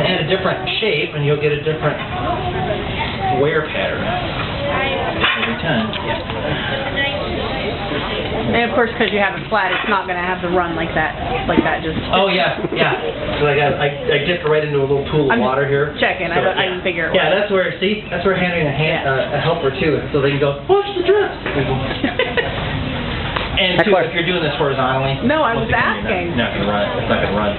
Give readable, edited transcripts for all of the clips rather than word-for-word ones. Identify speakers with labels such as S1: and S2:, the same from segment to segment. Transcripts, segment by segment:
S1: add a different shape, and you'll get a different wear pattern every time.
S2: And of course, because you have it flat, it's not going to have the run like that just.
S1: Oh yeah. So I dipped right into a little pool of water here.
S2: Checking.
S1: So,
S2: I didn't figure it.
S1: Yeah, that's where having a helper too, so they can go watch the drift. And too, if you're doing this horizontally.
S2: No, I was asking.
S1: You're not going to run. It's not going to run.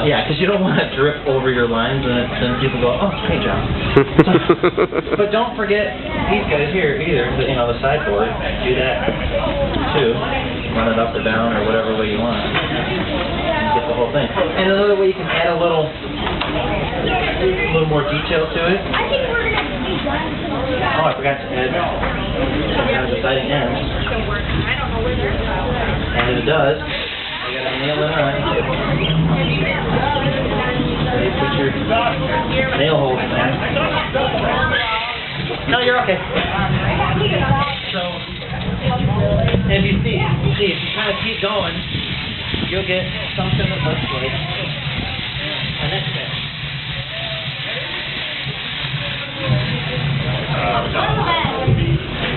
S1: Yeah, because you don't want to drip over your lines, and then people go, oh, hey, John. But don't forget these guys here either. The sideboard. Do that too. Run it up or down or whatever way you want. And get the whole thing. And another way you can add a little more detail to it. Oh, I forgot to add the deciding ends. And it does. You gotta nail it on. You put your nail holes in there. No, you're okay. So, if you see, if you kind of keep going, you'll get something that looks like a neck band.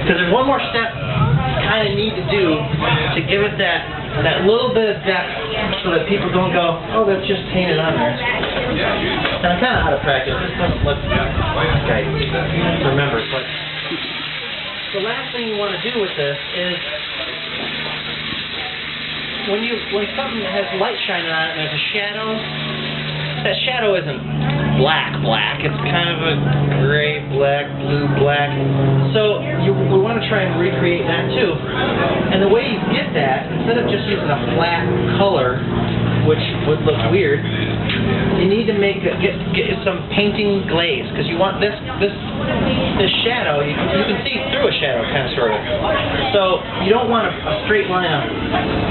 S1: Because there's one more step you kind of need to do to give it that little bit of depth so that people don't go, oh, that's just painted on there. And I'm kind of out of practice. This doesn't look like I remember. But the last thing you want to do with this is when something has light shining on it and there's a shadow, that shadow isn't black. It's kind of a gray, black, blue, black. So we want to try and recreate that too. And the way you get that, instead of just using a flat color, which would look weird, you need to get some painting glaze, because you want this shadow. You can see through a shadow, kind of, sort of. So you don't want a straight line of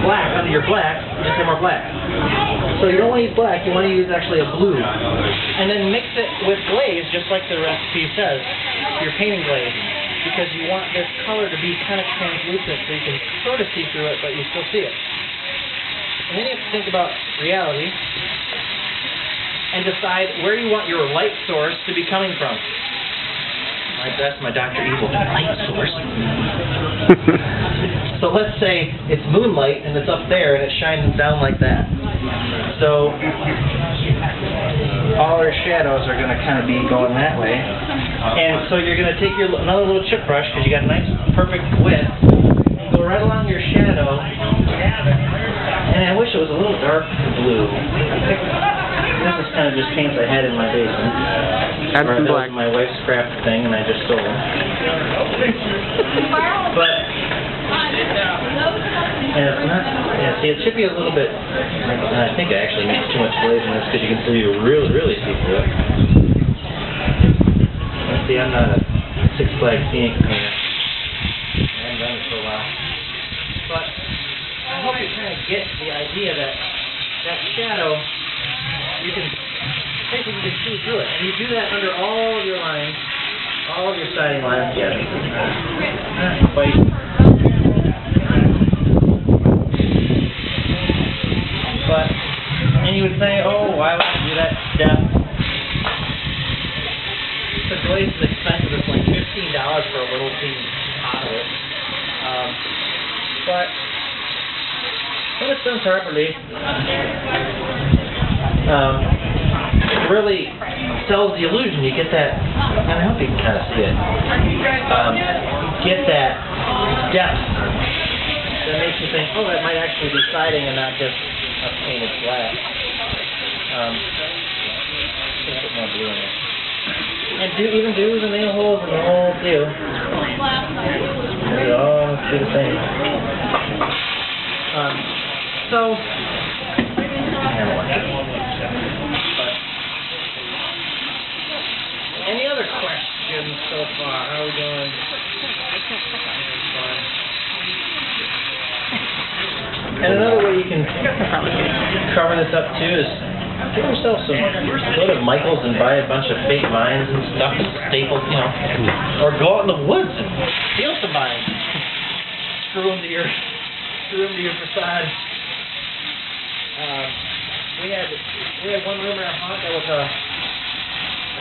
S1: black under your black. Just get more black. So you don't want to use black. You want to use actually a blue, and then mix it with glaze, just like the recipe says. Your painting glaze, because you want this color to be kind of translucent, so you can sort of see through it, but you still see it. And then you have to think about reality and decide where you want your light source to be coming from. That's my Dr. Evil light source. So let's say it's moonlight and it's up there and it's shining down like that. So all our shadows are going to kind of be going that way. And so you're going to take another little chip brush, because you got a nice perfect width, and go right along your shadow. And I wish it was a little dark blue. This is kind of just paints I had in my basement.
S3: Add some black.
S1: My wife's craft thing, and I just stole it. But and it's not. Yeah, see, it should be a little bit. I think I actually mixed too much glaze in this, because you can see really see through it. Let's see, I'm not a Six Flags painter. I haven't done it for a while, but I hope you kind of get the idea that shadow, you can basically see through it. And you do that under all of your lines, all of your siding lines. Yes. Not quite. And you would say, oh, why would I do that step? The glaze is expensive. It's like $15 for a little piece of it. But when it's done properly, it really sells the illusion. You get that, and I hope you can kind of see it, get that depth that makes you think, oh, that might actually be siding and not just a painted flat. Just put more blue in it. And even do the nail holes and the whole deal. They all do the same. So, any other questions so far? How are we doing? And another way you can cover this up too is get yourself go to Michael's and buy a bunch of fake vines and stuff and staples, or go out in the woods and steal some vines, screw them to your facade. We had one room in our haunt that was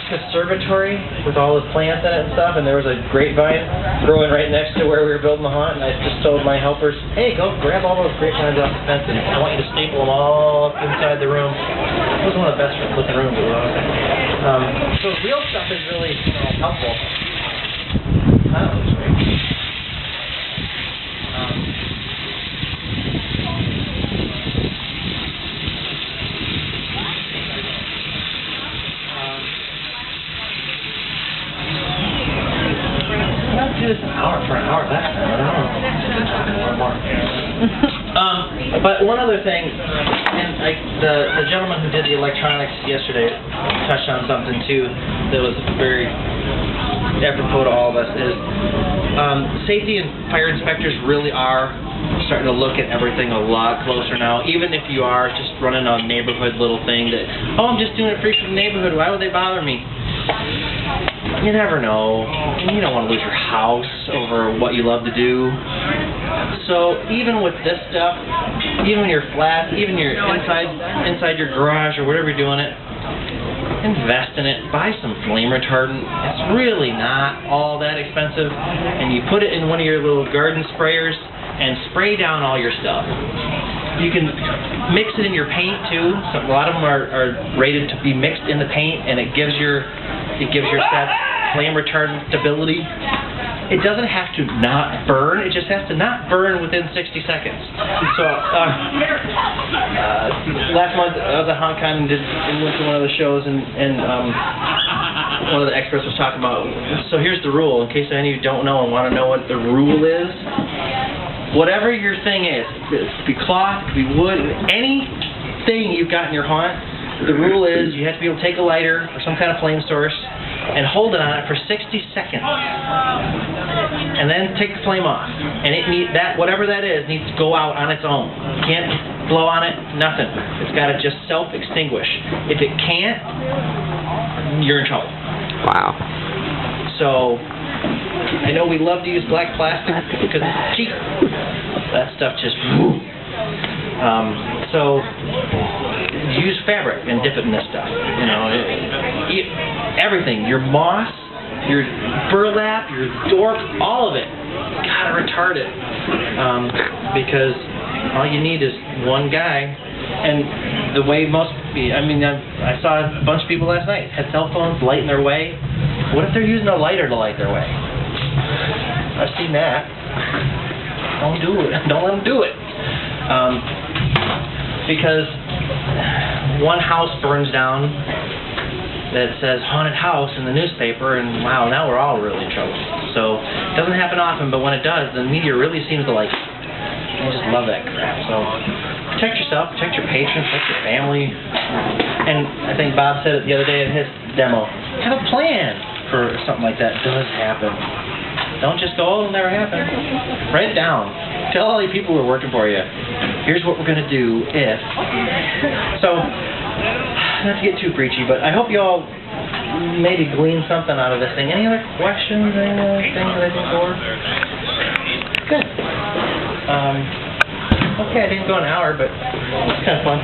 S1: conservatory with all the plants in it and stuff, and there was a grapevine growing right next to where we were building the haunt, and I just told my helpers, hey, go grab all those grapevines off the fence, and I want you to staple them all up inside the room. It was one of the best looking rooms it was. So real stuff is really helpful. That looks great. Do this an hour for an hour. That's I don't know. But one other thing, and the gentleman who did the electronics yesterday touched on something too that was very apropos to all of us. Is safety and fire inspectors really are starting to look at everything a lot closer now. Even if you are just running a neighborhood little thing that, oh, I'm just doing it free for the neighborhood. Why would they bother me? You never know. You don't want to lose your house over what you love to do. So even with this stuff, even when you're flat, even you're inside your garage or whatever you're doing it, invest in it. Buy some flame retardant. It's really not all that expensive. And you put it in one of your little garden sprayers and spray down all your stuff. You can mix it in your paint too. So a lot of them are rated to be mixed in the paint, and it gives your set flame retardant stability. It doesn't have to not burn. It just has to not burn within 60 seconds. So last month I was at Hong Kong and went to one of the shows, and one of the experts was talking about. So here's the rule, in case any of you don't know and want to know what the rule is. Whatever your thing is, it could be cloth, it could be wood, anything you've got in your haunt, the rule is you have to be able to take a lighter or some kind of flame source and hold it on it for 60 seconds. And then take the flame off. And whatever that is needs to go out on its own. You can't blow on it, nothing. It's got to just self-extinguish. If it can't, you're in trouble.
S3: Wow. So
S1: I know we love to use black plastic because it's cheap. That stuff just so use fabric and dip it in this stuff. You know, everything. Your moss, your burlap, your dork, all of it. You gotta retard it because all you need is one guy. And the way I saw a bunch of people last night had cell phones lighting their way. What if they're using a lighter to light their way? I've seen that. Don't do it. Don't let them do it. Because one house burns down that says haunted house in the newspaper, and wow, now we're all really in trouble. So it doesn't happen often, but when it does, the media really seems to like it. I just love that crap. So protect yourself, protect your patrons, protect your family. And I think Bob said it the other day in his demo. Have a plan for something like that does happen. Don't just go, oh, it'll never happen. Write it down. Tell all your people who are working for you, here's what we're going to do if. So, not to get too preachy, but I hope you all maybe glean something out of this thing. Any other questions, any other things that I didn't go over? Good. Okay, I didn't go an hour, but it's kind of fun.